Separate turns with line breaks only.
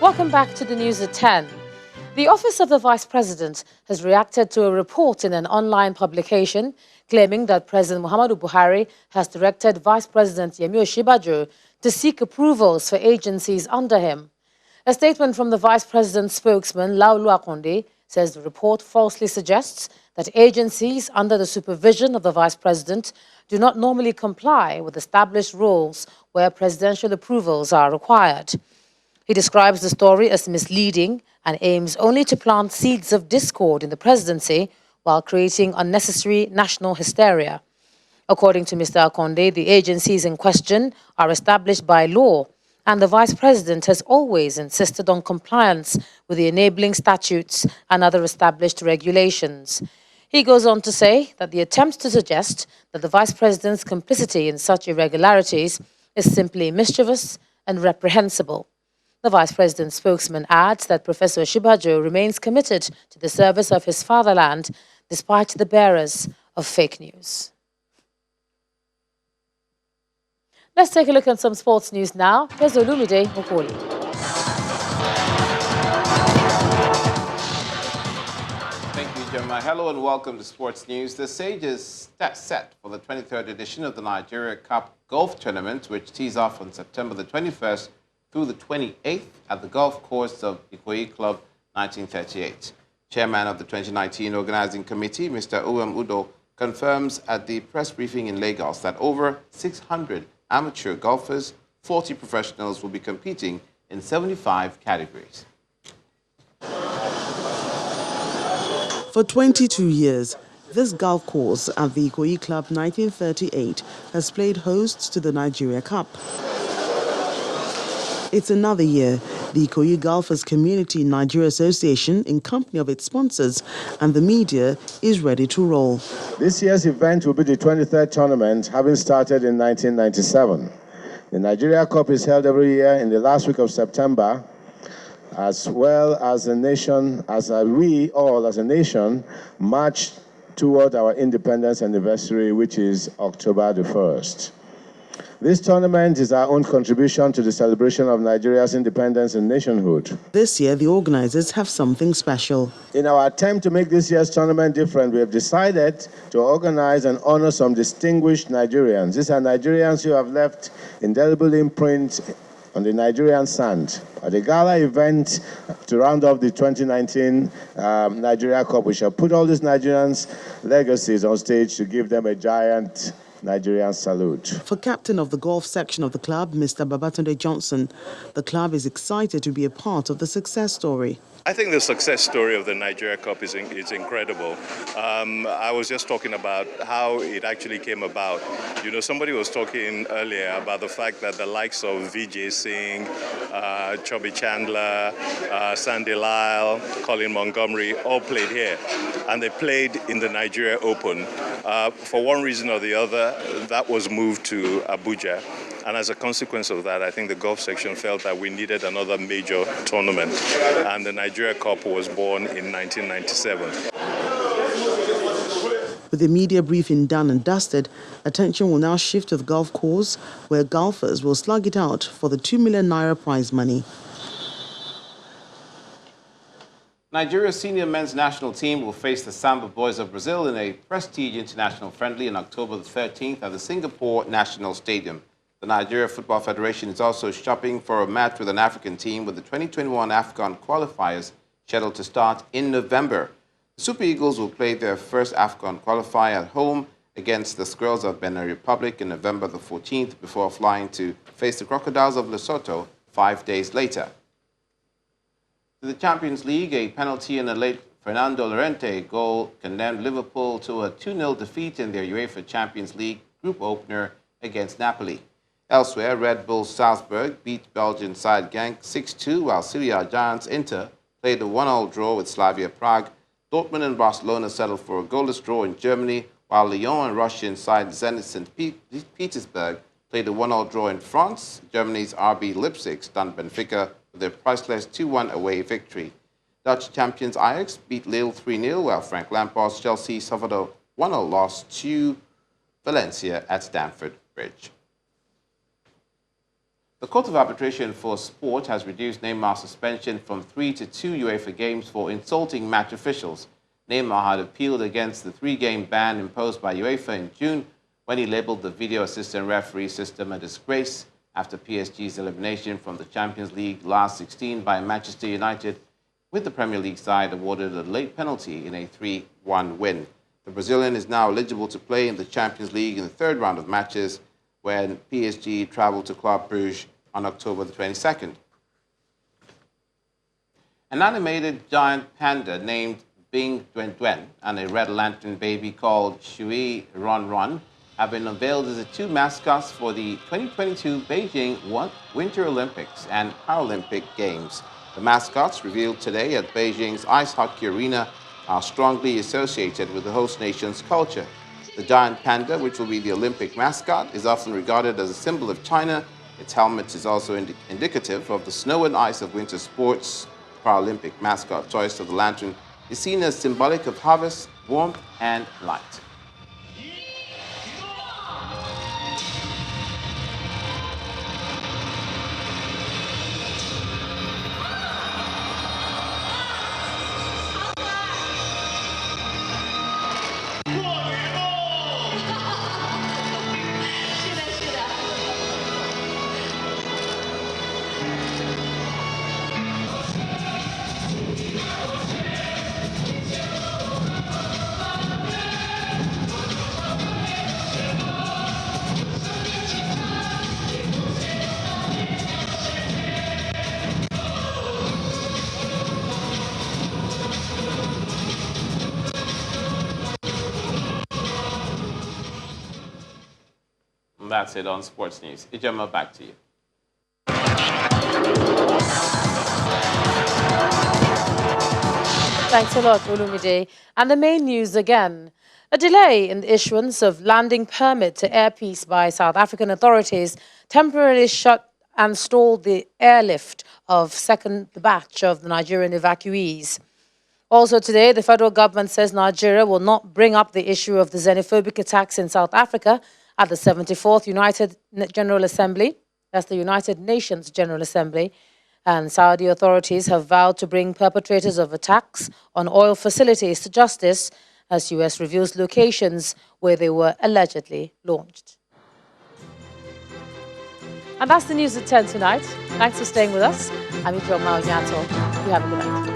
Welcome back to the news at 10. The Office of the Vice President has reacted to a report in an online publication claiming that President Muhammadu Buhari has directed Vice President Yemi Osinbajo to seek approvals for agencies under him. A statement from the Vice President's spokesman, Laolu Akonde, says the report falsely suggests that agencies under the supervision of the Vice President do not normally comply with established rules where presidential approvals are required. He describes the story as misleading and aims only to plant seeds of discord in the presidency while creating unnecessary national hysteria. According to Mr. Akonde, the agencies in question are established by law, and the Vice President has always insisted on compliance with the enabling statutes and other established regulations. He goes on to say that the attempt to suggest that the Vice President's complicity in such irregularities is simply mischievous and reprehensible. The Vice President's spokesman adds that Professor Osinbajo remains committed to the service of his fatherland despite the bearers of fake news. Let's take a look at some sports news now. Here's Olumide Okoli.
Thank you, Gemma. Hello and welcome to Sports News. The stage is set for the 23rd edition of the Nigeria Cup Golf Tournament, which tees off on September the 21st through the 28th at the golf course of Ikoyi Club 1938. Chairman of the 2019 Organizing Committee, Mr. O.M. Udo, confirms at the press briefing in Lagos that over 600 amateur golfers, 40 professionals will be competing in 75 categories.
For 22 years, this golf course at the Ikoyi Club 1938 has played host to the Nigeria Cup. It's another year. The Ikoyi Golfers Community Nigeria Association, in company of its sponsors and the media, is ready to roll.
This year's event will be the 23rd tournament, having started in 1997. The Nigeria Cup is held every year in the last week of September, as well as a nation, we all as a nation march toward our independence anniversary, which is October the 1st. This tournament is our own contribution to the celebration of Nigeria's independence and nationhood.
This year, the organizers have something special.
In our attempt to make this year's tournament different, we have decided to organize and honor some distinguished Nigerians. These are Nigerians who have left indelible imprints on the Nigerian sand. At the gala event to round off the 2019 Nigeria Cup, we shall put all these Nigerians' legacies on stage to give them a giant Nigerian salute.
For captain of the golf section of the club, Mr. Babatunde Johnson, the club is excited to be a part of the success story.
I think the success story of the Nigeria Cup is incredible. I was just talking about how it actually came about. You know, somebody was talking earlier about the fact that the likes of Vijay Singh, Chubby Chandler, Sandy Lyle, Colin Montgomery all played here. And they played in the Nigeria Open. For one reason or the other, that was moved to Abuja. And as a consequence of that, I think the golf section felt that we needed another major tournament. And the Nigeria Cup was born in 1997.
With the media briefing done and dusted, attention will now shift to the golf course, where golfers will slug it out for the 2 million naira prize money.
Nigeria's senior men's national team will face the Samba Boys of Brazil in a prestige international friendly on October the 13th at the Singapore National Stadium. The Nigeria Football Federation is also shopping for a match with an African team with the 2021 AFCON qualifiers scheduled to start in November. The Super Eagles will play their first AFCON qualifier at home against the Squirrels of Benin Republic on November the 14th before flying to face the Crocodiles of Lesotho 5 days later. To the Champions League, a penalty and a late Fernando Llorente goal condemned Liverpool to a 2-0 defeat in their UEFA Champions League group opener against Napoli. Elsewhere, Red Bull Salzburg beat Belgian side Genk 6-2, while Serie A giants Inter played a 1-1 draw with Slavia Prague. Dortmund and Barcelona settled for a goalless draw in Germany, while Lyon and Russian side Zenit St. Petersburg played a 1-1 draw in France. Germany's RB Leipzig stunned Benfica with their priceless 2-1 away victory. Dutch champions Ajax beat Lille 3-0, while Frank Lampard's Chelsea suffered a 1-0 loss to Valencia at Stamford Bridge. The Court of Arbitration for Sport has reduced Neymar's suspension from 3 to 2 UEFA games for insulting match officials. Neymar had appealed against the 3-game ban imposed by UEFA in June when he labelled the video assistant referee system a disgrace after PSG's elimination from the Champions League last 16 by Manchester United, with the Premier League side awarded a late penalty in a 3-1 win. The Brazilian is now eligible to play in the Champions League in the third round of matches when PSG travel to Club Brugge on October the 22nd. An animated giant panda named Bing Duen Duen and a red lantern baby called Shui Ron Ron have been unveiled as the two mascots for the 2022 Beijing Winter Olympics and Paralympic Games. The mascots, revealed today at Beijing's Ice Hockey Arena, are strongly associated with the host nation's culture. The giant panda, which will be the Olympic mascot, is often regarded as a symbol of China. Its helmet is also indicative of the snow and ice of winter sports. The Paralympic mascot choice of the lantern is seen as symbolic of harvest, warmth, and light. And that's it on Sports News. Ijema, back to you.
Thanks a lot, Olumide. And the main news again. A delay in the issuance of landing permit to Air Peace by South African authorities temporarily shut and stalled the airlift of second batch of the Nigerian evacuees. Also today, the federal government says Nigeria will not bring up the issue of the xenophobic attacks in South Africa at the 74th United General Assembly. That's the United Nations General Assembly. And Saudi authorities have vowed to bring perpetrators of attacks on oil facilities to justice as US reveals locations where they were allegedly launched. And that's the news at 10 tonight. Thanks for staying with us. I'm Ifeoma Onyanto. You have a good night.